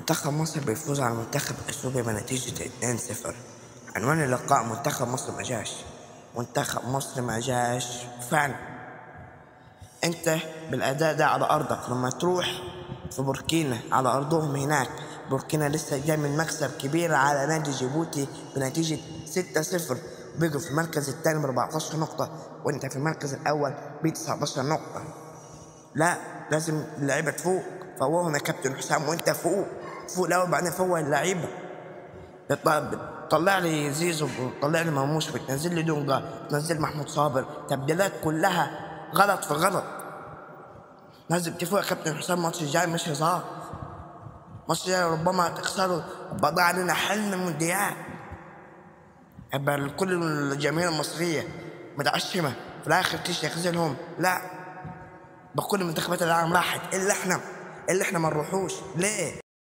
منتخب مصر بيفوز على منتخب اثيوبيا بنتيجة 2-0. عنوان اللقاء: منتخب مصر ما جاش. منتخب مصر ما جاش فعلا. انت بالاداء ده على ارضك، لما تروح في بوركينا على ارضهم هناك، بوركينا لسه جاي من مكسب كبير على نادي جيبوتي بنتيجة 6-0، بيجوا في المركز الثاني ب 14 نقطة وانت في المركز الاول ب 19 نقطة. لا، لازم اللعيبة تفوق. فوقهم يا كابتن حسام، وانت فوق الاول بعدين فوق اللعيبة. طلع لي زيزو وطلع لي مرموش وتنزل لي دونجا وتنزل محمود صابر، تبديلات كلها غلط في غلط. لازم تفوق يا كابتن حسام، الماتش الجاي مش هزار. الماتش الجاي ربما تخسروا، بضيع علينا حلم المونديال. يبقى كل الجماهير المصرية متعشمة في الآخر تخذلهم. لا، بكل منتخبات العالم راحت، اللي احنا ما نروحوش ليه؟